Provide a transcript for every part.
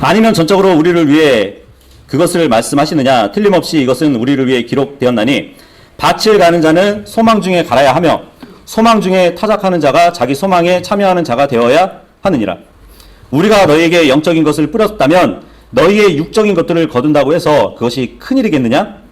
아니면 전적으로 우리를 위해 그것을 말씀하시느냐? 틀림없이 이것은 우리를 위해 기록되었나니 밭을 가는 자는 소망 중에 갈아야 하며 소망 중에 타작하는 자가 자기 소망에 참여하는 자가 되어야 하느니라. 우리가 너희에게 영적인 것을 뿌렸다면 너희의 육적인 것들을 거둔다고 해서 그것이 큰일이겠느냐?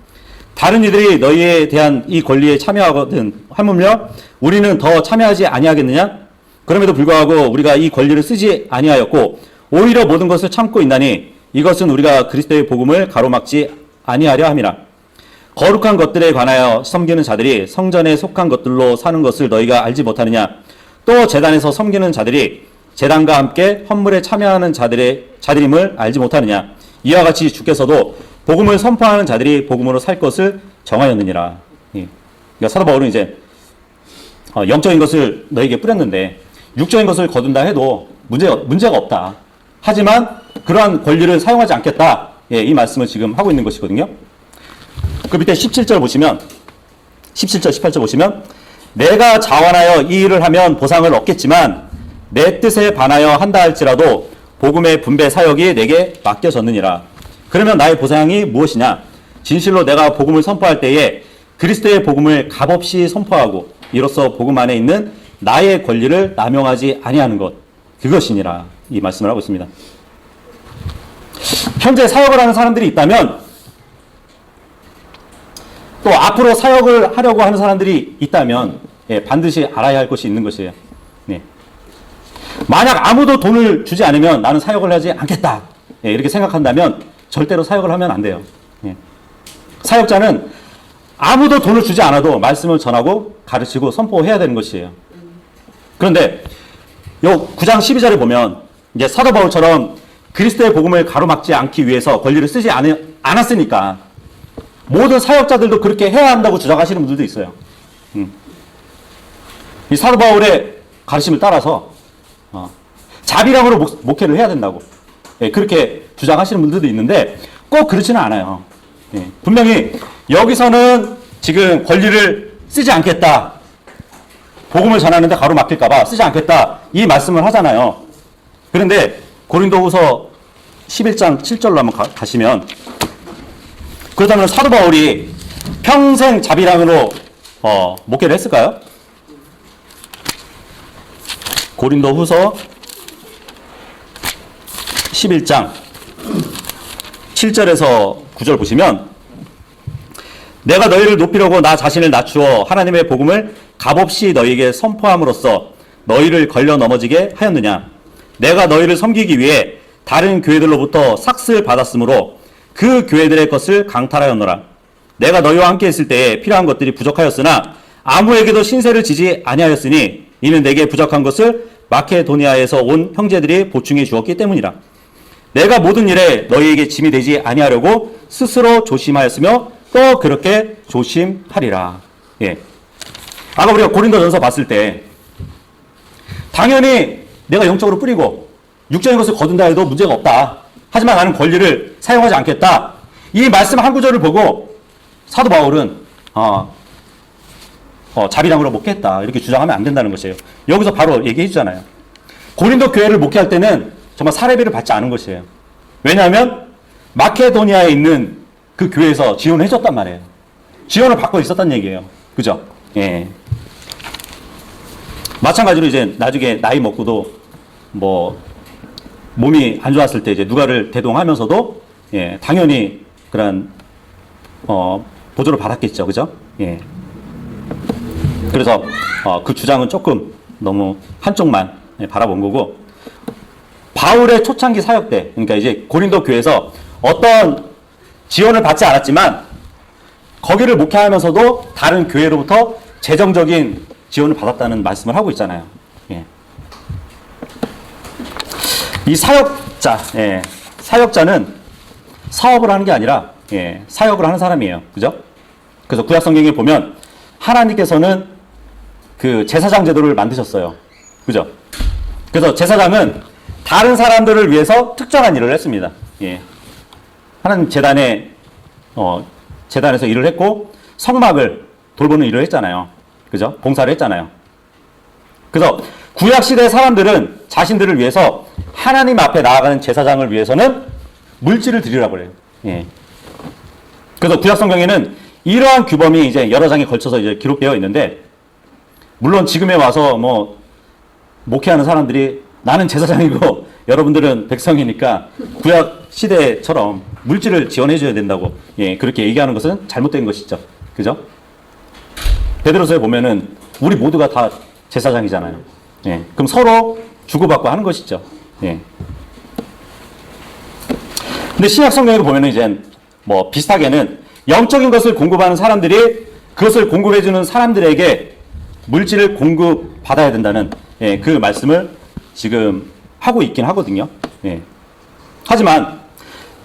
다른 이들이 너희에 대한 이 권리에 참여하거든 하물며 우리는 더 참여하지 아니하겠느냐? 그럼에도 불구하고 우리가 이 권리를 쓰지 아니하였고 오히려 모든 것을 참고 있나니 이것은 우리가 그리스도의 복음을 가로막지 아니하려 함이라. 거룩한 것들에 관하여 섬기는 자들이 성전에 속한 것들로 사는 것을 너희가 알지 못하느냐? 또 제단에서 섬기는 자들이 제단과 함께 헌물에 참여하는 자들임을 알지 못하느냐? 이와 같이 주께서도 복음을 선포하는 자들이 복음으로 살 것을 정하였느니라. 그러니까 사도 바울은 이제 영적인 것을 너에게 뿌렸는데 육적인 것을 거둔다 해도 문제가 없다. 하지만 그러한 권리를 사용하지 않겠다. 이 말씀을 지금 하고 있는 것이거든요. 그 밑에 17절 보시면 17절 18절 보시면 내가 자원하여 이 일을 하면 보상을 얻겠지만 내 뜻에 반하여 한다 할지라도 복음의 분배 사역이 내게 맡겨졌느니라. 그러면 나의 보상이 무엇이냐? 진실로 내가 복음을 선포할 때에 그리스도의 복음을 값없이 선포하고 이로써 복음 안에 있는 나의 권리를 남용하지 아니하는 것, 그것이니라. 이 말씀을 하고 있습니다. 현재 사역을 하는 사람들이 있다면 또 앞으로 사역을 하려고 하는 사람들이 있다면 반드시 알아야 할 것이 있는 것이에요. 만약 아무도 돈을 주지 않으면 나는 사역을 하지 않겠다. 이렇게 생각한다면 절대로 사역을 하면 안 돼요. 사역자는 아무도 돈을 주지 않아도 말씀을 전하고 가르치고 선포해야 되는 것이에요. 그런데 요 9장 12절에 보면 이제 사도 바울처럼 그리스도의 복음을 가로막지 않기 위해서 권리를 쓰지 않았으니까 모든 사역자들도 그렇게 해야 한다고 주장하시는 분들도 있어요. 이 사도 바울의 가르침을 따라서 자비랑으로 목회를 해야 된다고 그렇게 주장하시는 분들도 있는데 꼭 그렇지는 않아요. 분명히 여기서는 지금 권리를 쓰지 않겠다. 복음을 전하는데 가로막힐까봐 쓰지 않겠다. 이 말씀을 하잖아요. 그런데 고린도후서 11장 7절로 한번 가시면 그렇다면 사도 바울이 평생 자비랑으로 목회를 했을까요? 고린도후서 11장 7절에서 9절 보시면 내가 너희를 높이려고 나 자신을 낮추어 하나님의 복음을 값없이 너희에게 선포함으로써 너희를 걸려 넘어지게 하였느냐? 내가 너희를 섬기기 위해 다른 교회들로부터 삭슬 받았으므로 그 교회들의 것을 강탈하였노라. 내가 너희와 함께 있을 때에 필요한 것들이 부족하였으나 아무에게도 신세를 지지 아니하였으니 이는 내게 부족한 것을 마케도니아에서 온 형제들이 보충해 주었기 때문이라. 내가 모든 일에 너희에게 짐이 되지 아니하려고 스스로 조심하였으며 또 그렇게 조심하리라. 아까 우리가 고린도전서 봤을 때 당연히 내가 영적으로 뿌리고 육적인 것을 거둔다 해도 문제가 없다. 하지만 나는 권리를 사용하지 않겠다. 이 말씀 한 구절을 보고 사도 바울은 자비랑으로 목회했다. 이렇게 주장하면 안 된다는 것이에요. 여기서 바로 얘기해 주잖아요. 고린도 교회를 목회할 때는 정말 사례비를 받지 않은 것이에요. 왜냐하면 마케도니아에 있는 그 교회에서 지원을 해줬단 말이에요. 지원을 받고 있었단 얘기예요. 그죠? 마찬가지로 이제 나중에 나이 먹고도 몸이 안 좋았을 때 이제 누가를 대동하면서도 당연히 그런 보조를 받았겠죠. 그죠? 그래서 그 주장은 조금 너무 한쪽만 바라본 거고 바울의 초창기 사역 때 그러니까 이제 고린도 교회에서 어떤 지원을 받지 않았지만 거기를 목회하면서도 다른 교회로부터 재정적인 지원을 받았다는 말씀을 하고 있잖아요. 이 사역자는 사업을 하는 게 아니라 사역을 하는 사람이에요. 그죠? 그래서 구약 성경에 보면 하나님께서는 그 제사장 제도를 만드셨어요. 그죠? 그래서 제사장은 다른 사람들을 위해서 특정한 일을 했습니다. 하나님 재단에서 일을 했고 성막을 돌보는 일을 했잖아요. 그죠? 봉사를 했잖아요. 그래서 구약 시대 사람들은 자신들을 위해서 하나님 앞에 나아가는 제사장을 위해서는 물질을 드리라고 그래요. 예. 그래서 구약 성경에는 이러한 규범이 이제 여러 장에 걸쳐서 이제 기록되어 있는데, 물론 지금에 와서 뭐 목회하는 사람들이 나는 제사장이고 여러분들은 백성이니까 구약 시대처럼 물질을 지원해 줘야 된다고, 예, 그렇게 얘기하는 것은 잘못된 것이죠. 그죠? 베드로서에 보면은 우리 모두가 다 제사장이잖아요. 예. 그럼 서로 주고받고 하는 것이죠. 예. 근데 신약 성경에도 보면은 이제 뭐 비슷하게는 영적인 것을 공급하는 사람들이 그것을 공급해 주는 사람들에게 물질을 공급받아야 된다는, 예, 그 말씀을 지금 하고 있긴 하거든요. 예. 하지만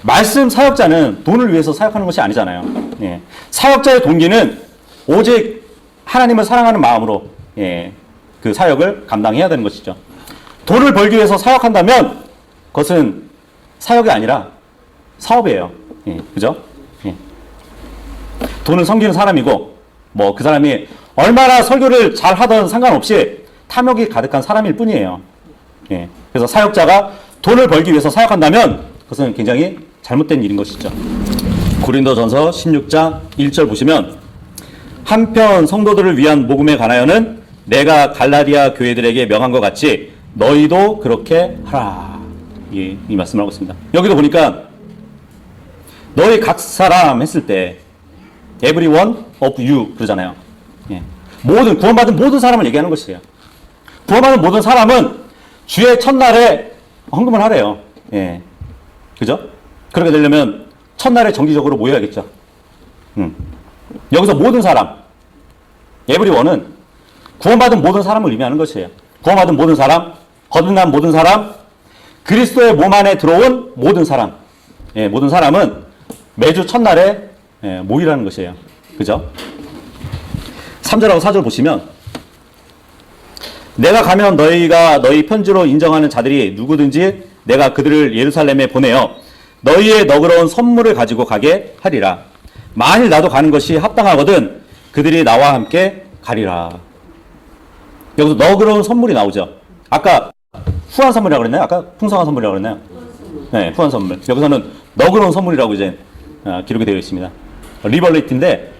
말씀 사역자는 돈을 위해서 사역하는 것이 아니잖아요. 예. 사역자의 동기는 오직 하나님을 사랑하는 마음으로, 예, 그 사역을 감당해야 되는 것이죠. 돈을 벌기 위해서 사역한다면 그것은 사역이 아니라 사업이에요. 예. 그죠? 예. 돈을 섬기는 사람이고 뭐 그 사람이 얼마나 설교를 잘 하던 상관없이 탐욕이 가득한 사람일 뿐이에요. 예. 그래서 사역자가 돈을 벌기 위해서 사역한다면 그것은 굉장히 잘못된 일인 것이죠. 고린도전서 16장 1절 보시면, 한편 성도들을 위한 복음에 관하여는 내가 갈라디아 교회들에게 명한 것 같이 너희도 그렇게 하라. 예, 이 말씀을 하고 있습니다. 여기도 보니까 너희 각 사람 했을 때 every one of you 그러잖아요. 예. 모든 구원받은 모든 사람을 얘기하는 것이에요. 구원받은 모든 사람은 주의 첫날에 헌금을 하래요. 예. 그죠? 그렇게 되려면 첫날에 정기적으로 모여야겠죠. 여기서 모든 사람, everyone은 구원받은 모든 사람을 의미하는 것이에요. 구원받은 모든 사람, 거듭난 모든 사람, 그리스도의 몸 안에 들어온 모든 사람, 예, 모든 사람은 매주 첫날에, 예, 모이라는 것이에요. 그죠? 3절하고 4절 보시면, 내가 가면 너희가 너희 편지로 인정하는 자들이 누구든지 내가 그들을 예루살렘에 보내어 너희의 너그러운 선물을 가지고 가게 하리라. 만일 나도 가는 것이 합당하거든 그들이 나와 함께 가리라. 여기서 너그러운 선물이 나오죠. 아까 후한 선물이라고 그랬나요? 아까 풍성한 선물이라고 그랬나요? 네, 후한 선물. 여기서는 너그러운 선물이라고 이제 기록이 되어 있습니다. 리버레이트인데,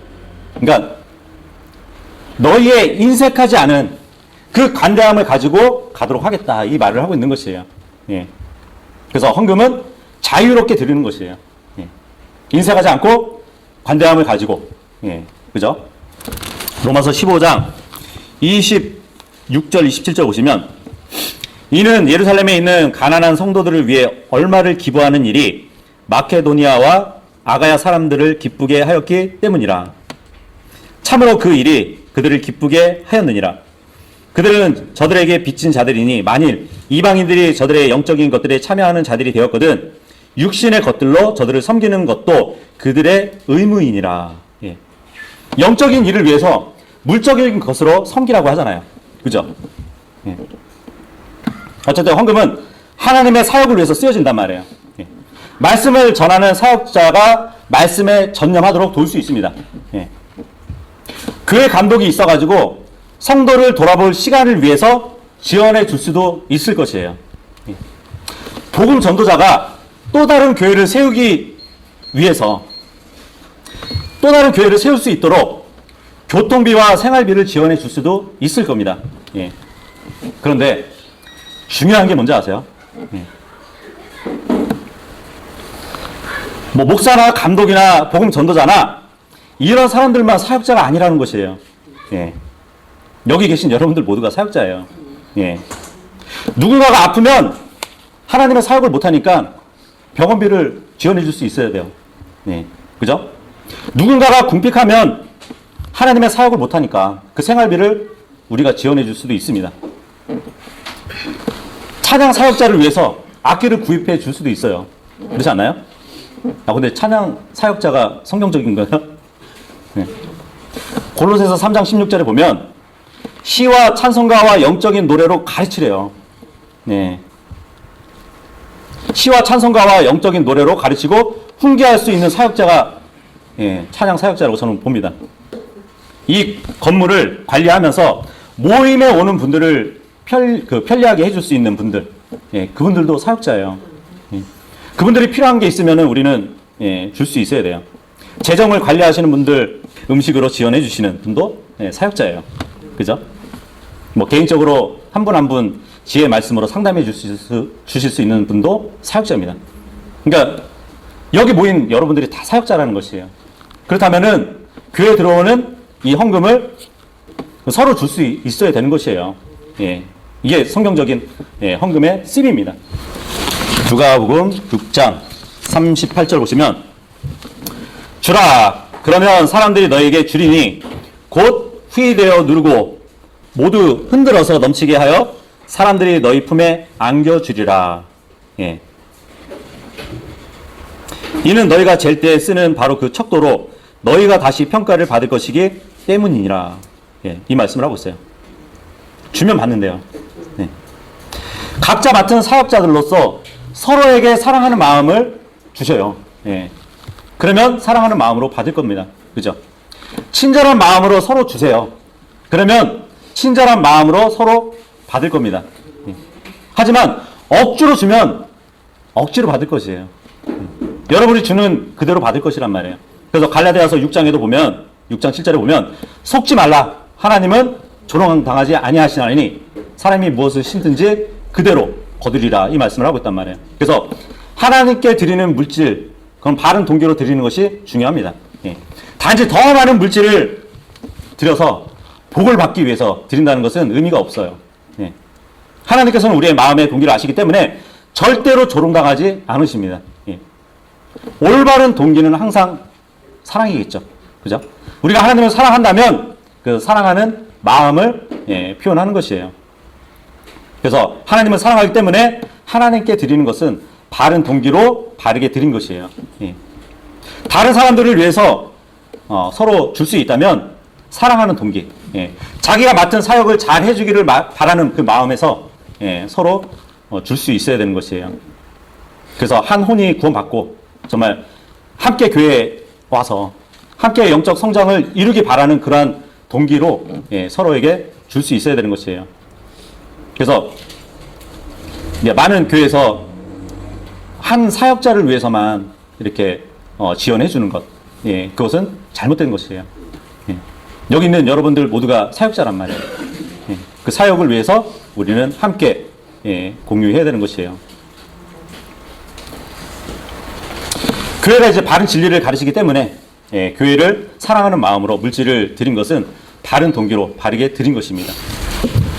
그러니까 너희의 인색하지 않은 그 관대함을 가지고 가도록 하겠다, 이 말을 하고 있는 것이에요. 예. 그래서 헌금은 자유롭게 드리는 것이에요. 예. 인색하지 않고 관대함을 가지고, 예. 그죠? 로마서 15장 26절 27절 보시면, 이는 예루살렘에 있는 가난한 성도들을 위해 얼마를 기부하는 일이 마케도니아와 아가야 사람들을 기쁘게 하였기 때문이라. 참으로 그 일이 그들을 기쁘게 하였느니라. 그들은 저들에게 빚진 자들이니 만일 이방인들이 저들의 영적인 것들에 참여하는 자들이 되었거든 육신의 것들로 저들을 섬기는 것도 그들의 의무이니라. 예. 영적인 일을 위해서 물적인 것으로 섬기라고 하잖아요. 그죠? 예. 어쨌든 헌금은 하나님의 사역을 위해서 쓰여진단 말이에요. 예. 말씀을 전하는 사역자가 말씀에 전념하도록 도울 수 있습니다. 예. 그의 감독이 있어가지고 성도를 돌아볼 시간을 위해서 지원해 줄 수도 있을 것이에요. 예. 복음 전도자가 또 다른 교회를 세우기 위해서 또 다른 교회를 세울 수 있도록 교통비와 생활비를 지원해 줄 수도 있을 겁니다. 예. 그런데 중요한 게 뭔지 아세요? 예. 뭐 목사나 감독이나 복음 전도자나 이런 사람들만 사역자가 아니라는 것이에요. 예. 여기 계신 여러분들 모두가 사역자예요. 예. 누군가가 아프면 하나님의 사역을 못하니까 병원비를 지원해 줄 수 있어야 돼요. 예. 그죠? 누군가가 궁핍하면 하나님의 사역을 못하니까 그 생활비를 우리가 지원해 줄 수도 있습니다. 찬양 사역자를 위해서 악기를 구입해 줄 수도 있어요. 그렇지 않나요? 아, 근데 찬양 사역자가 성경적인가요? 네. 골로새서 3장 16절에 보면 시와 찬송가와 영적인 노래로 가르치래요. 네. 시와 찬송가와 영적인 노래로 가르치고 훈계할 수 있는 사역자가, 예, 찬양 사역자라고 저는 봅니다. 이 건물을 관리하면서 모임에 오는 분들을 편리하게 해줄 수 있는 분들, 예, 그분들도 사역자예요. 예. 그분들이 필요한 게 있으면은 우리는 예, 줄 수 있어야 돼요. 재정을 관리하시는 분들 음식으로 지원해 주시는 분도 예, 사역자예요. 그죠? 뭐 개인적으로 한 분 한 분 지혜 말씀으로 상담해 주실 수 있는 분도 사역자입니다. 그러니까 여기 모인 여러분들이 다 사역자라는 것이에요. 그렇다면은 교회에 들어오는 이 헌금을 서로 줄 수 있어야 되는 것이에요. 예. 이게 성경적인 예, 헌금의 씀입니다. 누가복음 6장 38절 보시면 주라 그러면 사람들이 너에게 주리니 곧 후이되어 누르고 모두 흔들어서 넘치게 하여 사람들이 너희 품에 안겨주리라. 예. 이는 너희가 잴 때 쓰는 바로 그 척도로 너희가 다시 평가를 받을 것이기 때문이니라. 예, 이 말씀을 하고 있어요. 주면 받는데요. 네. 각자 맡은 사역자들로서 서로에게 사랑하는 마음을 주셔요. 예. 그러면 사랑하는 마음으로 받을 겁니다. 그죠? 친절한 마음으로 서로 주세요. 그러면 친절한 마음으로 서로 받을 겁니다. 예. 하지만 억지로 주면 억지로 받을 것이에요. 여러분이 주는 그대로 받을 것이란 말이에요. 그래서 갈라디아서 6장에도 보면 6장 7절에 보면 속지 말라. 하나님은 조롱당하지 아니하시나니 사람이 무엇을 심든지 그대로 거두리라. 이 말씀을 하고 있단 말이에요. 그래서 하나님께 드리는 물질, 그건 바른 동기로 드리는 것이 중요합니다. 예. 단지 더 많은 물질을 드려서 복을 받기 위해서 드린다는 것은 의미가 없어요. 예. 하나님께서는 우리의 마음의 동기를 아시기 때문에 절대로 조롱당하지 않으십니다. 예. 올바른 동기는 항상 사랑이겠죠. 그죠? 우리가 하나님을 사랑한다면 그 사랑하는 마음을 예, 표현하는 것이에요. 그래서 하나님을 사랑하기 때문에 하나님께 드리는 것은 바른 동기로 바르게 드린 것이에요. 예. 다른 사람들을 위해서 서로 줄 수 있다면 사랑하는 동기, 예. 자기가 맡은 사역을 잘 해주기를 바라는 그 마음에서 예, 서로 줄 수 있어야 되는 것이에요. 그래서 한 혼이 구원받고 정말 함께 교회에 와서 함께 영적 성장을 이루기 바라는 그러한 동기로 예, 서로에게 줄 수 있어야 되는 것이에요. 그래서 많은 교회에서 한 사역자를 위해서만 이렇게 지원해 주는 것, 예, 그것은 잘못된 것이에요. 예. 여기 있는 여러분들 모두가 사역자란 말이에요. 예. 그 사역을 위해서 우리는 함께 예, 공유해야 되는 것이에요. 교회가 이제 바른 진리를 가르치기 때문에 예, 교회를 사랑하는 마음으로 물질을 드린 것은 바른 동기로 바르게 드린 것입니다.